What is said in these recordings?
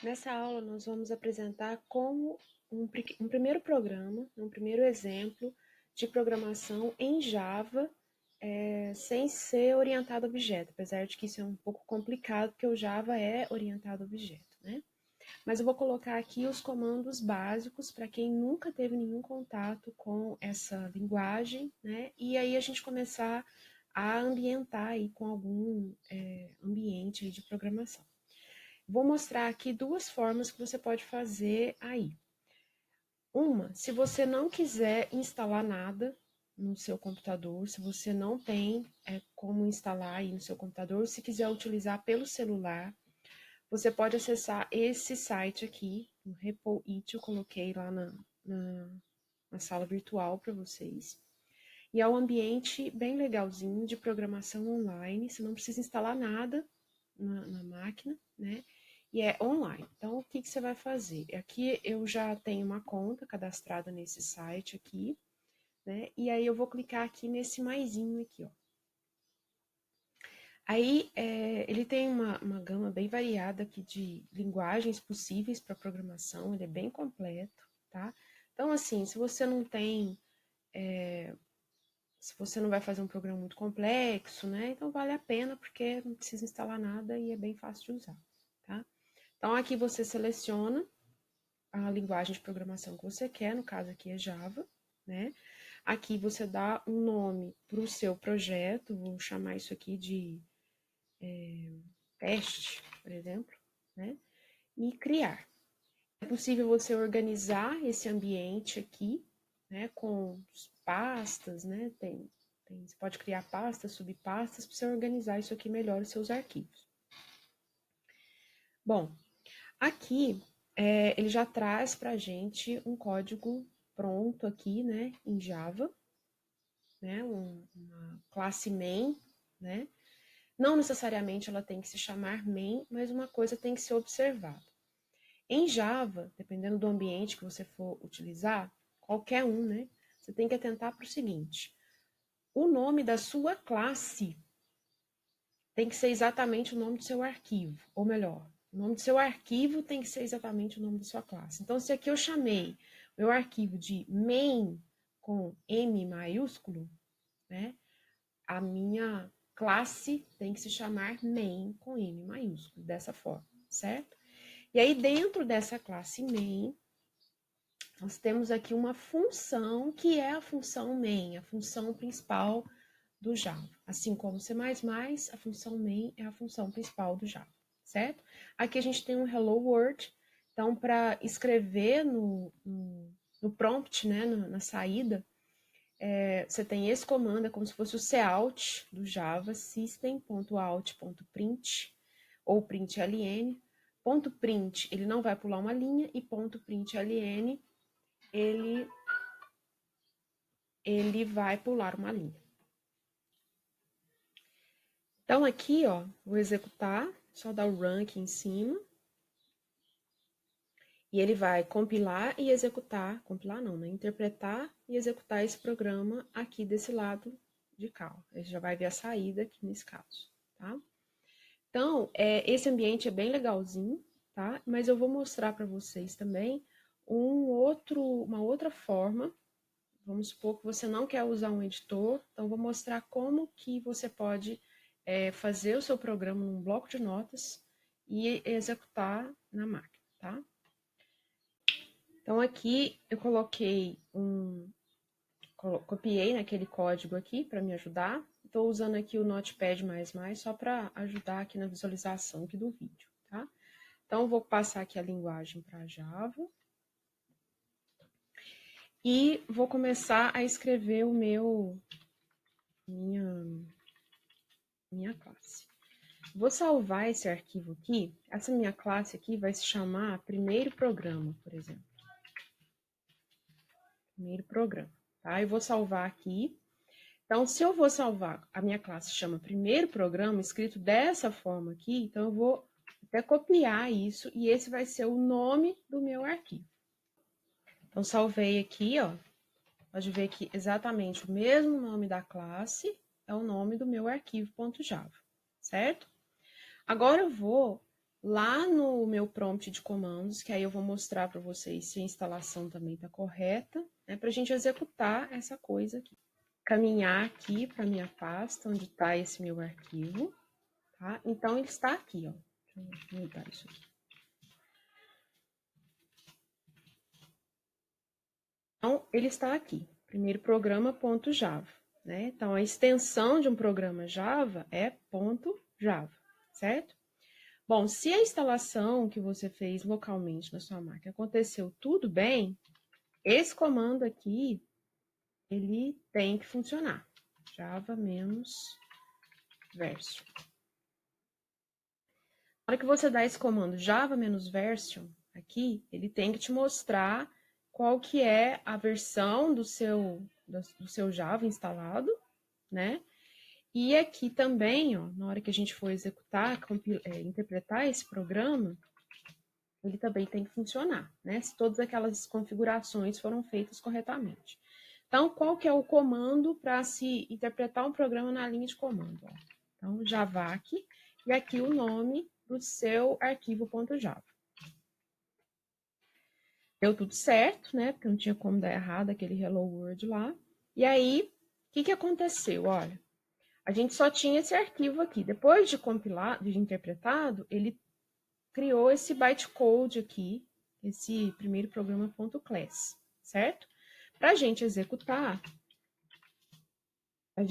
Nessa aula, nós vamos apresentar como um primeiro programa, um primeiro exemplo de programação em Java, sem ser orientado a objeto, apesar de que isso é um pouco complicado, porque o Java é orientado a objeto, né? Mas eu vou colocar aqui os comandos básicos para quem nunca teve nenhum contato com essa linguagem, né? E aí a gente começar a ambientar aí com algum ambiente aí de programação. Vou mostrar aqui duas formas que você pode fazer aí. Uma, se você não quiser instalar nada no seu computador, se você não tem como instalar aí no seu computador, se quiser utilizar pelo celular, você pode acessar esse site aqui, o RepoIt, eu coloquei lá na sala virtual para vocês. E é um ambiente bem legalzinho de programação online, você não precisa instalar nada na máquina, né? E é online. Então, o que você vai fazer? Aqui eu já tenho uma conta cadastrada nesse site aqui, né? E aí eu vou clicar aqui nesse maisinho aqui, ó. Aí ele tem uma gama bem variada aqui de linguagens possíveis para programação, ele é bem completo, tá? Então, assim, se você não tem, se você não vai fazer um programa muito complexo, né? Então vale a pena porque não precisa instalar nada e é bem fácil de usar, tá? Então aqui você seleciona a linguagem de programação que você quer, no caso aqui é Java, né? Aqui você dá um nome para o seu projeto, vou chamar isso aqui de teste, por exemplo, né? E criar. É possível você organizar esse ambiente aqui, né? Com pastas, né? Você pode criar pastas, subpastas, para você organizar isso aqui melhor, os seus arquivos. Bom, aqui ele já traz para a gente um código pronto aqui, né, em Java, né, uma classe main, né. Não necessariamente ela tem que se chamar main, mas uma coisa tem que ser observada. Em Java, dependendo do ambiente que você for utilizar, qualquer um, né, você tem que atentar para o seguinte: o nome da sua classe tem que ser exatamente o nome do seu arquivo, ou melhor, o nome do seu arquivo tem que ser exatamente o nome da sua classe. Então, se aqui eu chamei meu arquivo de main com M maiúsculo, né, a minha classe tem que se chamar main com M maiúsculo, dessa forma, certo? E aí, dentro dessa classe main, nós temos aqui uma função que é a função main, a função principal do Java. Assim como C++, a função main é a função principal do Java, certo? Aqui a gente tem um hello world, então para escrever no prompt, né, na saída, você tem esse comando, é como se fosse o cout do Java, system.out.print ou println. Ponto .print, ele não vai pular uma linha, e ponto .println, ele vai pular uma linha. Então, aqui, ó, vou executar, só dar o run aqui em cima. E ele vai compilar e executar, compilar não, né? Interpretar e executar esse programa aqui desse lado de cá. Ele já vai ver a saída aqui nesse caso, tá? Então, esse ambiente é bem legalzinho, tá? Mas eu vou mostrar para vocês também uma outra forma. Vamos supor que você não quer usar um editor, então vou mostrar como que você pode fazer o seu programa num bloco de notas e executar na máquina, tá? Então aqui eu coloquei copiei naquele código aqui para me ajudar. Estou usando aqui o Notepad++ só para ajudar aqui na visualização aqui do vídeo, tá? Então vou passar aqui a linguagem para Java. E vou começar a escrever minha classe. Vou salvar esse arquivo aqui. Essa minha classe aqui vai se chamar primeiro programa, por exemplo. Primeiro programa, tá? Eu vou salvar aqui. Então, se eu vou salvar, a minha classe chama primeiro programa, escrito dessa forma aqui, então eu vou até copiar isso e esse vai ser o nome do meu arquivo. Então, salvei aqui, ó. Pode ver que exatamente o mesmo nome da classe é o nome do meu arquivo .java, certo? Agora eu vou lá no meu prompt de comandos, que aí eu vou mostrar para vocês se a instalação também está correta, né, para a gente executar essa coisa aqui. Caminhar aqui para minha pasta, onde está esse meu arquivo, tá? Então, ele está aqui, ó. Deixa eu mudar isso aqui. Então, ele está aqui, primeiro programa.java, né? Então, a extensão de um programa Java é .java, certo? Bom, se a instalação que você fez localmente na sua máquina aconteceu tudo bem, esse comando aqui, ele tem que funcionar. Java-version. Na hora que você dá esse comando Java-version aqui, ele tem que te mostrar qual que é a versão do seu Java instalado, né? E aqui também, ó, na hora que a gente for executar, interpretar esse programa, ele também tem que funcionar, né? Se todas aquelas configurações foram feitas corretamente. Então, qual que é o comando para se interpretar um programa na linha de comando? Ó? Então, javac, e aqui o nome do seu arquivo.java. Deu tudo certo, né? Porque não tinha como dar errado aquele Hello World lá. E aí, o que aconteceu? Olha, a gente só tinha esse arquivo aqui. Depois de compilado, de interpretado, ele criou esse bytecode aqui, esse primeiro programa.class, certo? Para a gente executar, a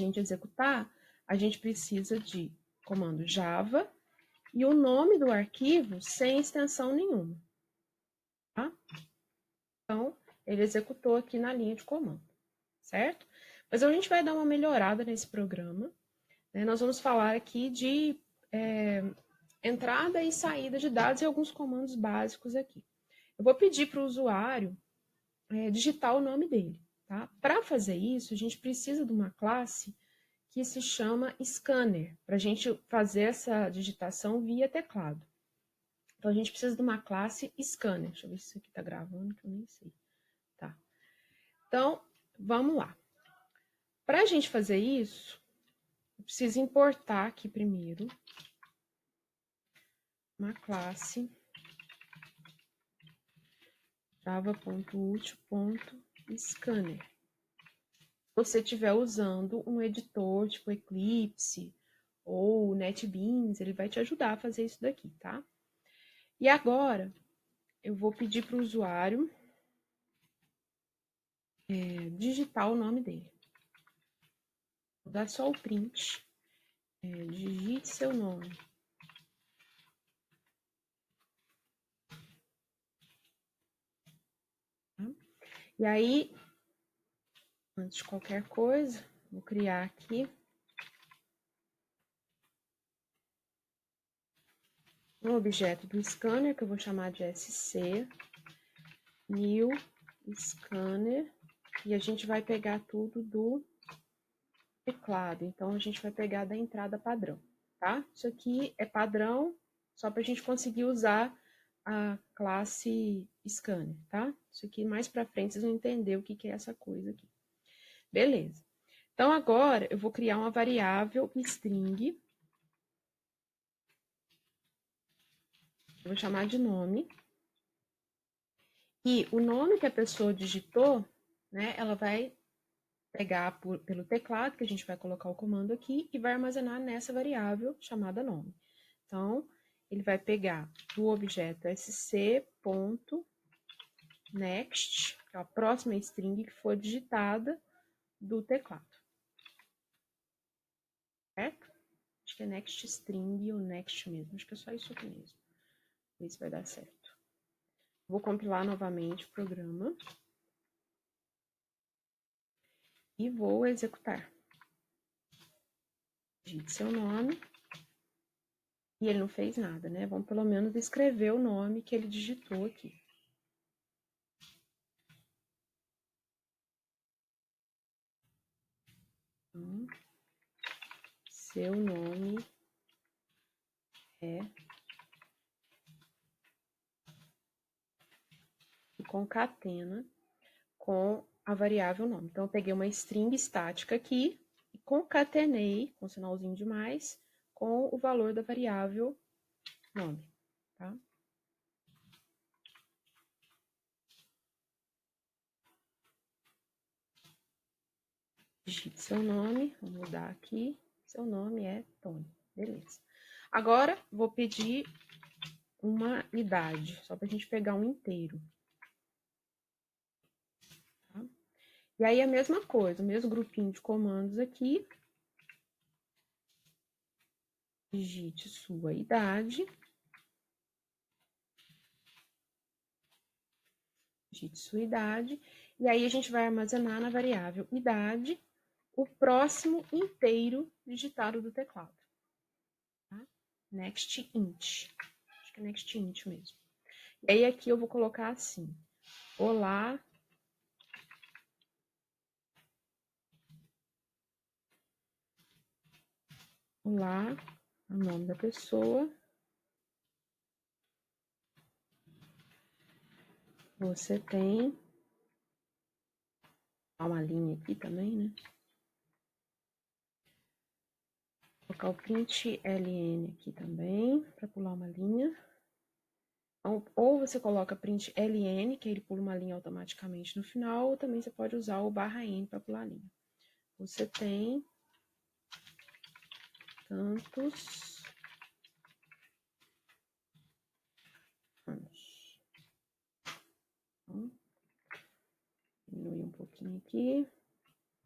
gente precisa de comando Java e o nome do arquivo sem extensão nenhuma, tá? Então, ele executou aqui na linha de comando, certo? Mas a gente vai dar uma melhorada nesse programa, né? Nós vamos falar aqui de entrada e saída de dados e alguns comandos básicos aqui. Eu vou pedir para o usuário digitar o nome dele, tá? Para fazer isso, a gente precisa de uma classe que se chama scanner, para a gente fazer essa digitação via teclado. Então, a gente precisa de uma classe scanner. Deixa eu ver se isso aqui está gravando, que eu nem sei. Tá. Então, vamos lá. Para a gente fazer isso, eu preciso importar aqui primeiro uma classe java.util.scanner. Se você estiver usando um editor tipo Eclipse ou NetBeans, ele vai te ajudar a fazer isso daqui, tá? E agora, eu vou pedir para o usuário digitar o nome dele. Vou dar só o print. Digite seu nome. Tá? E aí, antes de qualquer coisa, vou criar aqui um objeto do scanner, que eu vou chamar de SC, new scanner, e a gente vai pegar tudo do teclado. Então, a gente vai pegar da entrada padrão, tá? Isso aqui é padrão, só para a gente conseguir usar a classe scanner, tá? Isso aqui, mais para frente, vocês vão entender o que é essa coisa aqui. Beleza. Então, agora, eu vou criar uma variável string. Eu vou chamar de nome. E o nome que a pessoa digitou, né, ela vai pegar pelo teclado, que a gente vai colocar o comando aqui, e vai armazenar nessa variável chamada nome. Então, ele vai pegar do objeto sc.next, que é a próxima string que foi digitada do teclado. Certo? Acho que é next string ou next mesmo. Acho que é só isso aqui mesmo. Ver se vai dar certo. Vou compilar novamente o programa. E vou executar. Digite seu nome. E ele não fez nada, né? Vamos pelo menos escrever o nome que ele digitou aqui. Então, seu nome é... E concatena com a variável nome. Então, eu peguei uma string estática aqui e concatenei, com sinalzinho de mais, com o valor da variável nome. tá? Digite seu nome, vou mudar aqui. Seu nome é Tony, beleza. Agora, vou pedir uma idade, só pra gente pegar um inteiro. Tá? E aí, a mesma coisa, o mesmo grupinho de comandos aqui. Digite sua idade. Digite sua idade. E aí, a gente vai armazenar na variável idade o próximo inteiro digitado do teclado. Tá? Next int. Acho que é next int mesmo. E aí, aqui eu vou colocar assim. Olá. Olá, o nome da pessoa. Você tem uma linha aqui também, né? Vou colocar o print ln aqui também, para pular uma linha. Ou você coloca print ln, que ele pula uma linha automaticamente no final, ou também você pode usar o /n para pular a linha. Você tem tantos anos. Então, diminuir um pouquinho aqui.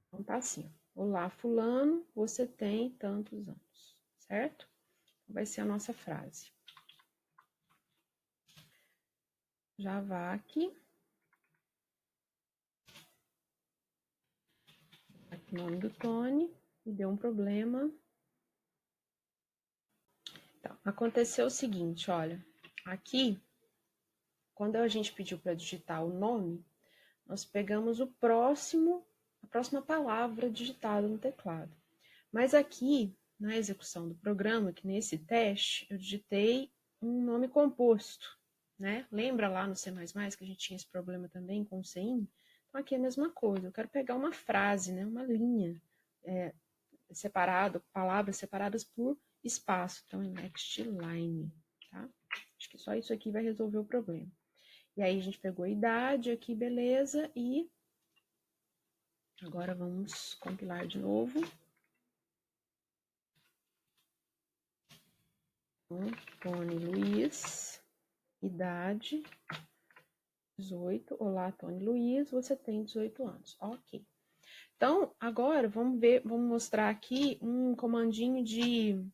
Então tá assim. Olá, fulano, você tem tantos anos, certo? Vai ser a nossa frase. Já vá aqui. Aqui o nome do Tony. E deu um problema. Então, aconteceu o seguinte, olha. Aqui, quando a gente pediu para digitar o nome, nós pegamos a próxima palavra digitada no teclado. Mas aqui, na execução do programa, que nesse teste, eu digitei um nome composto, né? Lembra lá no C++ que a gente tinha esse problema também com o CIN? Então, aqui é a mesma coisa. Eu quero pegar uma frase, né? Uma linha palavras separadas por espaço. Então, é next line, tá? Acho que só isso aqui vai resolver o problema. E aí, a gente pegou a idade aqui, beleza, e agora vamos compilar de novo. Tony Luiz, idade 18. Olá, Tony Luiz, você tem 18 anos. Ok. Então, agora vamos mostrar aqui um comandinho de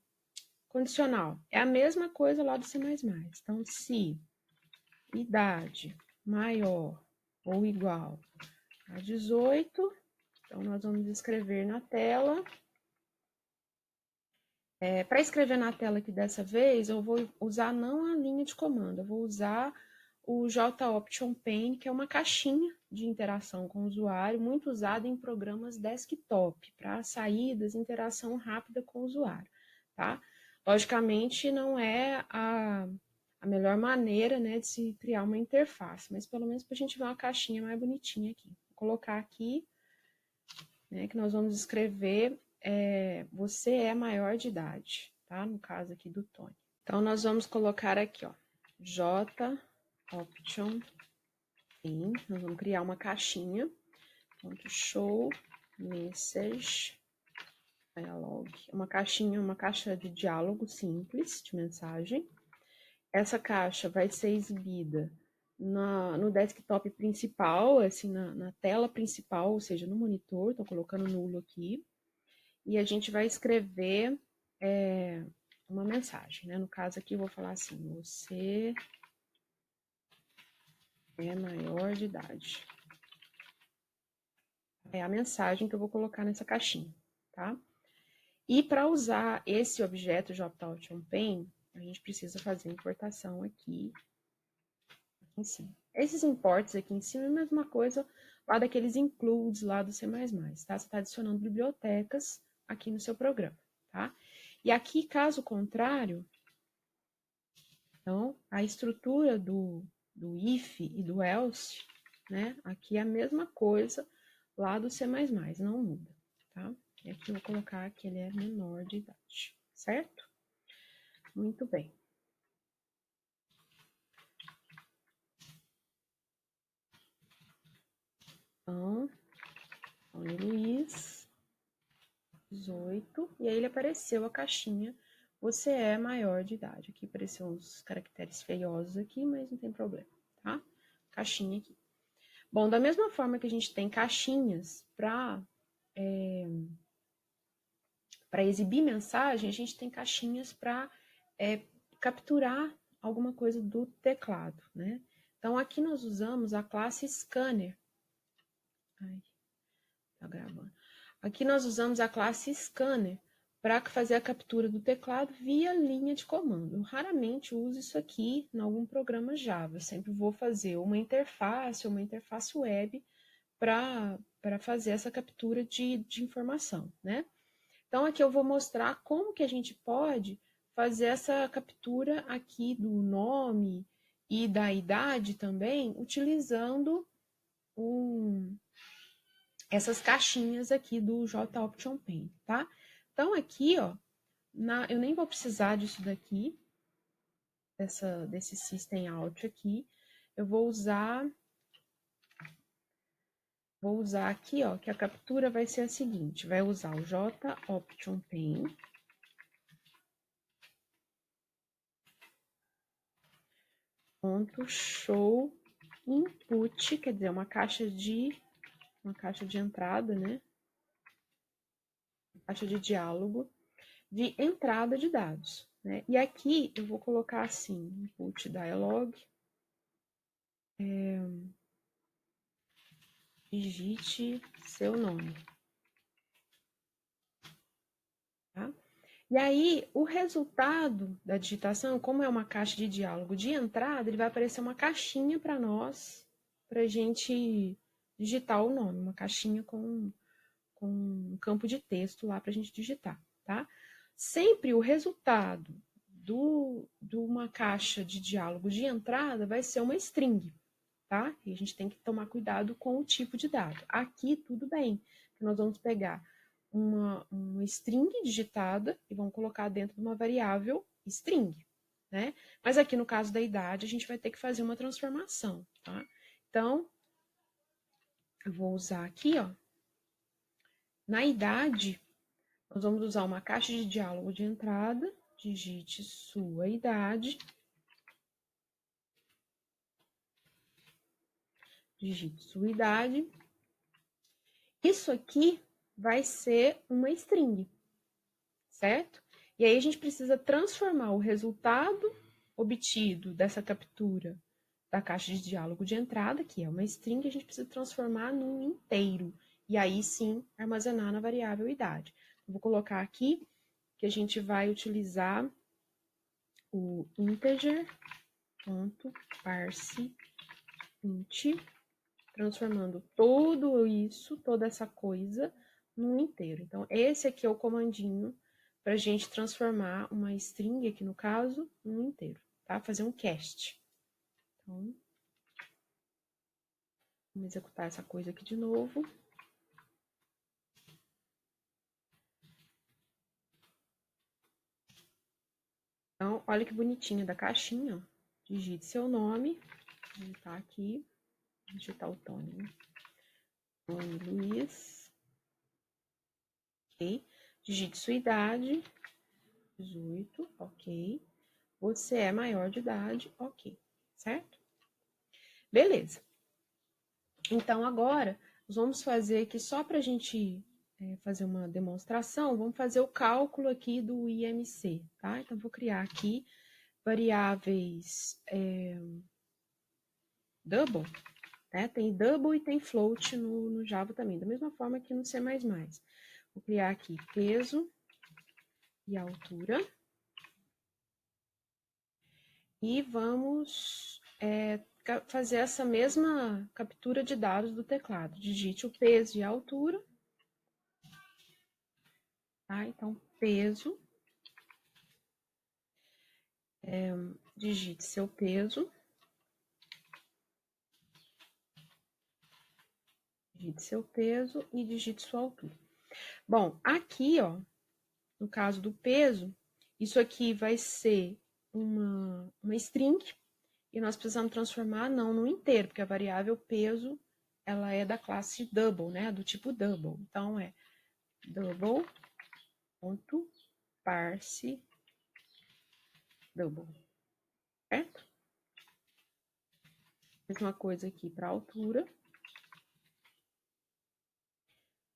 condicional. É a mesma coisa lá do C++. Então, se idade maior ou igual a 18, então nós vamos escrever na tela. Para escrever na tela aqui dessa vez, eu vou usar não a linha de comando, eu vou usar o JOption Pane, que é uma caixinha de interação com o usuário, muito usada em programas desktop, para saídas, interação rápida com o usuário, tá? Logicamente, não é a melhor maneira, né, de se criar uma interface, mas pelo menos para a gente ver uma caixinha mais bonitinha aqui. Vou colocar aqui, né, que nós vamos escrever você é maior de idade, tá? No caso aqui do Tony. Então, nós vamos colocar aqui, ó, JOption Pane. Nós vamos criar uma caixinha, .show message dialog. Uma caixa de diálogo simples, de mensagem. Essa caixa vai ser exibida no desktop principal, assim, na tela principal, ou seja, no monitor, estou colocando nulo aqui. E a gente vai escrever uma mensagem, né? No caso aqui, eu vou falar assim, você é maior de idade. É a mensagem que eu vou colocar nessa caixinha, tá? E para usar esse objeto JOption Pane, a gente precisa fazer a importação aqui em cima. Esses imports aqui em cima é a mesma coisa lá daqueles includes lá do C++, tá? Você está adicionando bibliotecas aqui no seu programa, tá? E aqui, caso contrário, então, a estrutura do if e do else, né? Aqui é a mesma coisa lá do C++, não muda, tá? E aqui eu vou colocar que ele é menor de idade, certo? Muito bem. Então, Tony Luiz, 18, e aí ele apareceu a caixinha, você é maior de idade. Aqui apareceu uns caracteres feiosos aqui, mas não tem problema, tá? Caixinha aqui. Bom, da mesma forma que a gente tem caixinhas para exibir mensagem, a gente tem caixinhas para capturar alguma coisa do teclado, né? Então, aqui nós usamos a classe Scanner. Ai, tá gravando. Aqui nós usamos a classe Scanner para fazer a captura do teclado via linha de comando. Eu raramente uso isso aqui em algum programa Java. Eu sempre vou fazer uma interface web para fazer essa captura de informação, né? Então, aqui eu vou mostrar como que a gente pode fazer essa captura aqui do nome e da idade também, utilizando essas caixinhas aqui do JOption Paint, tá? Então, aqui, ó, eu nem vou precisar disso daqui, desse System Out aqui. Eu vou usar aqui, ó, que a captura vai ser a seguinte, vai usar o JOption Paint, ponto show input, quer dizer, uma caixa de entrada, né? Caixa de diálogo de entrada de dados, né? E aqui eu vou colocar assim, input dialog, digite seu nome, tá? E aí, o resultado da digitação, como é uma caixa de diálogo de entrada, ele vai aparecer uma caixinha para nós, para a gente digitar o nome, uma caixinha com um campo de texto lá para a gente digitar, tá? Sempre o resultado de uma caixa de diálogo de entrada vai ser uma string, tá? E a gente tem que tomar cuidado com o tipo de dado. Aqui, tudo bem, que nós vamos pegar uma string digitada e vamos colocar dentro de uma variável string, né? Mas aqui no caso da idade, a gente vai ter que fazer uma transformação, tá? Então, eu vou usar aqui, ó, na idade, nós vamos usar uma caixa de diálogo de entrada, digite sua idade, digite sua idade. Isso aqui vai ser uma string, certo? E aí a gente precisa transformar o resultado obtido dessa captura da caixa de diálogo de entrada, que é uma string, a gente precisa transformar num inteiro. E aí sim armazenar na variável idade. Eu vou colocar aqui que a gente vai utilizar o integer.parseInt, transformando tudo isso, toda essa coisa, num inteiro. Então, esse aqui é o comandinho para a gente transformar uma string, aqui no caso, num inteiro, tá? Fazer um cast. Então, vamos executar essa coisa aqui de novo. Então, olha que bonitinho da caixinha, ó. Digite seu nome, digitar aqui, digitar o Tony, né? Tony Luiz, ok. Digite sua idade, 18, ok. Você é maior de idade, ok, certo? Beleza. Então, agora, nós vamos fazer aqui, só para a gente fazer uma demonstração, vamos fazer o cálculo aqui do IMC, tá? Então, vou criar aqui variáveis double, né? Tem double e tem float no Java também, da mesma forma que no C++. Vou criar aqui peso e altura. E vamos fazer essa mesma captura de dados do teclado. Digite o peso e a altura. Tá? Então, peso. Digite seu peso. Digite seu peso e digite sua altura. Bom, aqui, ó, no caso do peso, isso aqui vai ser uma string, e nós precisamos transformar não no inteiro, porque a variável peso ela é da classe double, né? Do tipo double. Então, é double.parse double, certo? Mesma coisa aqui para a altura.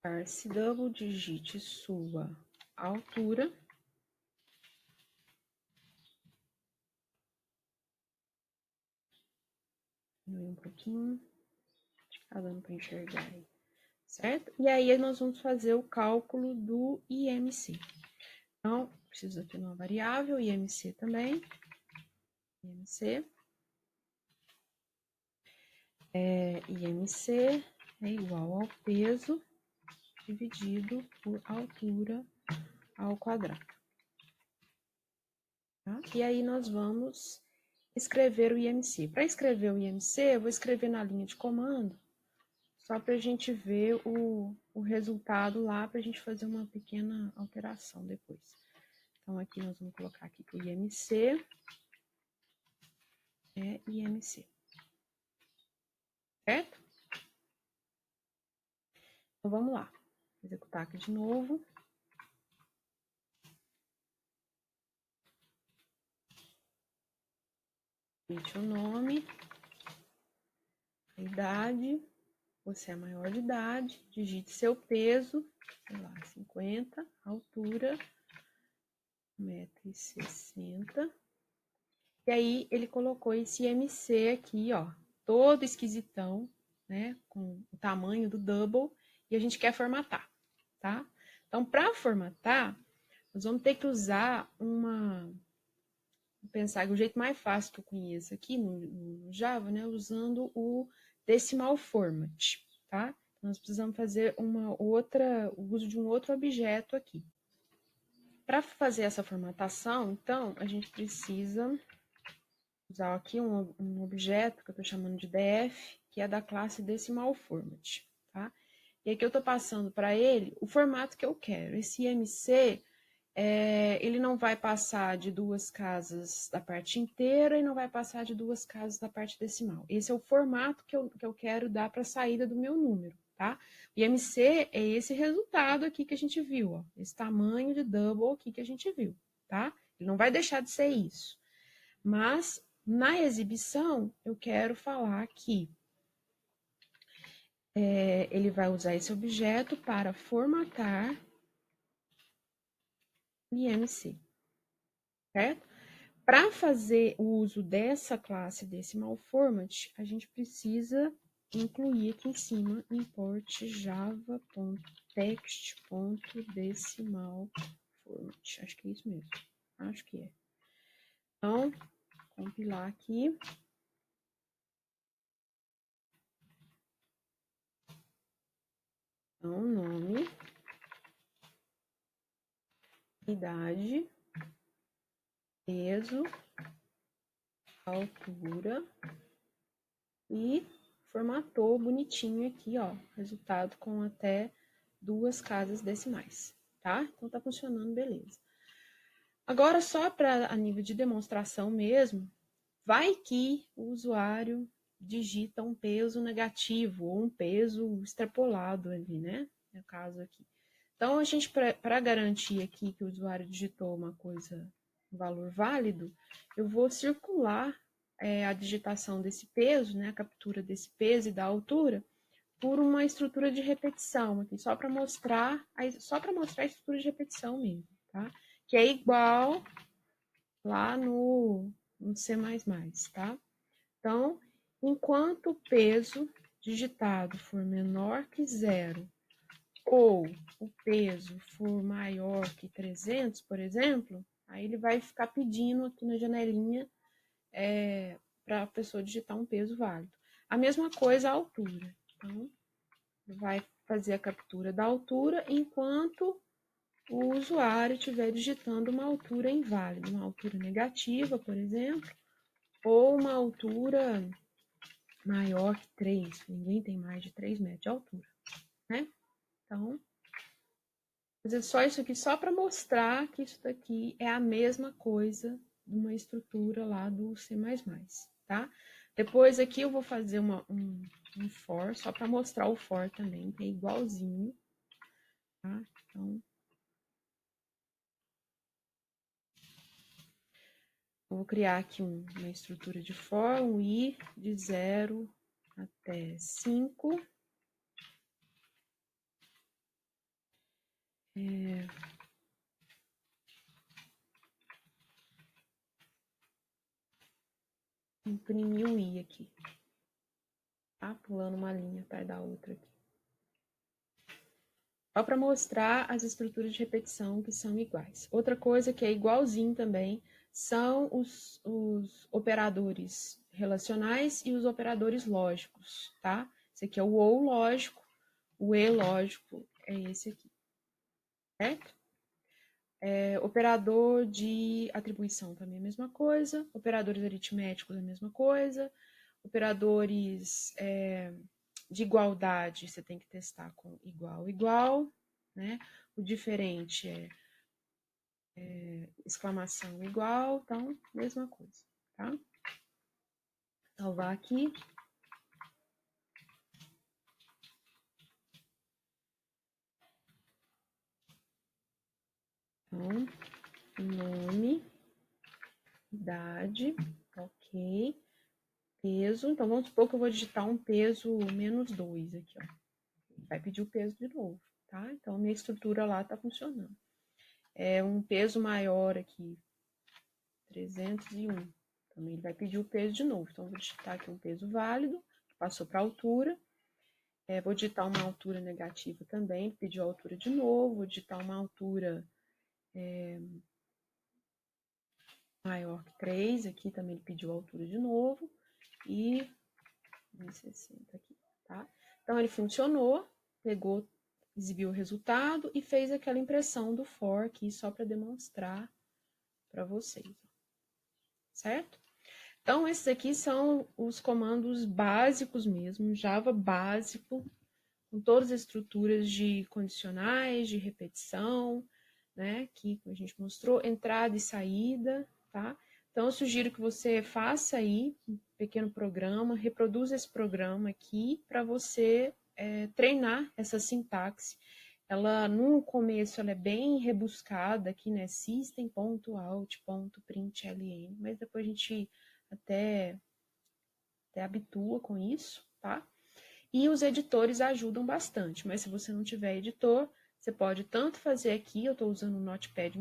Parse double, digite sua altura. Diminuir um pouquinho. Acho que tá dando para enxergar aí. Certo? E aí nós vamos fazer o cálculo do IMC. Então, preciso aqui de uma variável, IMC também. IMC. IMC é igual ao peso dividido por altura ao quadrado. Tá? E aí nós vamos escrever o IMC. Para escrever o IMC, eu vou escrever na linha de comando, só para a gente ver o resultado lá, para a gente fazer uma pequena alteração depois. Então, aqui nós vamos colocar aqui que o IMC é IMC. Certo? Então, vamos lá. Vou executar aqui de novo. Digite o nome, a idade, você é maior de idade, digite seu peso, sei lá, 50, altura, 1,60 m. E aí, ele colocou esse IMC aqui, ó, todo esquisitão, né, com o tamanho do double, e a gente quer formatar, tá? Então, para formatar, nós vamos ter que usar pensar que o jeito mais fácil que eu conheço aqui no Java, né, usando o decimal format, tá? Então, nós precisamos fazer o uso de um outro objeto aqui. Para fazer essa formatação, então, a gente precisa usar aqui um objeto que eu estou chamando de df, que é da classe decimal format, tá? E aqui eu estou passando para ele o formato que eu quero. Esse IMC, ele não vai passar de 2 casas da parte inteira e não vai passar de 2 casas da parte decimal. Esse é o formato que eu quero dar para a saída do meu número, tá? O IMC é esse resultado aqui que a gente viu, ó, esse tamanho de double aqui que a gente viu, tá? Ele não vai deixar de ser isso. Mas, na exibição, eu quero falar que ele vai usar esse objeto para formatar o IMC, certo? Para fazer o uso dessa classe decimal format, a gente precisa incluir aqui em cima import java.text.decimal format. Acho que é isso mesmo. Acho que é. Então, compilar aqui. Então, nome, idade, peso, altura e formatou bonitinho aqui, ó, resultado com até 2 casas decimais, tá? Então tá funcionando, beleza. Agora, só para a nível de demonstração mesmo, vai que o usuário digita um peso negativo ou um peso extrapolado ali, né? No caso aqui. Então, a gente, para garantir aqui que o usuário digitou uma coisa, um valor válido, eu vou circular a digitação desse peso, né, a captura desse peso e da altura, por uma estrutura de repetição aqui, só para mostrar a estrutura de repetição mesmo, tá? Que é igual lá no C++, tá? Então, enquanto o peso digitado for menor que 0 ou o peso for maior que 300, por exemplo, aí ele vai ficar pedindo aqui na janelinha para a pessoa digitar um peso válido. A mesma coisa a altura. Então, vai fazer a captura da altura enquanto o usuário estiver digitando uma altura inválida, uma altura negativa, por exemplo, ou uma altura maior que 3. Ninguém tem mais de 3 metros de altura, né? Então, fazer só isso aqui só para mostrar que isso daqui é a mesma coisa de uma estrutura lá do C++. tá? Depois aqui eu vou fazer um for, só para mostrar o for também, que é igualzinho, tá? Então, eu vou criar aqui uma estrutura de for, um i de 0 até 5. Imprimir o i aqui, tá? Pulando uma linha atrás da outra aqui. Só para mostrar as estruturas de repetição que são iguais. Outra coisa que é igualzinho também são os operadores relacionais e os operadores lógicos, tá? Esse aqui é o ou lógico, o e lógico é esse aqui, certo? Operador de atribuição também é a mesma coisa, operadores aritméticos é a mesma coisa, operadores de igualdade você tem que testar com igual, igual, né? O diferente é exclamação igual, então, mesma coisa, tá? Salvar aqui. Então, nome, idade, ok. Peso, então vamos supor que eu vou digitar um peso -2 aqui, ó. Vai pedir o peso de novo, tá? Então, minha estrutura lá tá funcionando. É um peso maior aqui, 301. Também ele vai pedir o peso de novo. Então, vou digitar aqui um peso válido, passou para a altura. Vou digitar uma altura negativa também, pediu a altura de novo. Vou digitar uma altura maior que 3, aqui também ele pediu a altura de novo. E 1,60 aqui, tá? Então, ele funcionou, pegou, exibiu o resultado e fez aquela impressão do for aqui, só para demonstrar para vocês, certo? Então, esses aqui são os comandos básicos mesmo, Java básico, com todas as estruturas de condicionais, de repetição, né? Que a gente mostrou, entrada e saída, tá? Então, eu sugiro que você faça aí um pequeno programa, reproduza esse programa aqui para você treinar essa sintaxe. Ela, no começo, ela é bem rebuscada aqui, né? System.out.println, mas depois a gente até habitua com isso, tá? E os editores ajudam bastante, mas se você não tiver editor, você pode tanto fazer aqui, eu estou usando o Notepad++,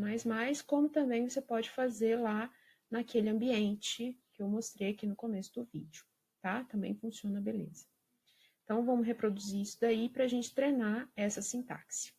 como também você pode fazer lá naquele ambiente que eu mostrei aqui no começo do vídeo, tá? Também funciona beleza. Então, vamos reproduzir isso daí para a gente treinar essa sintaxe.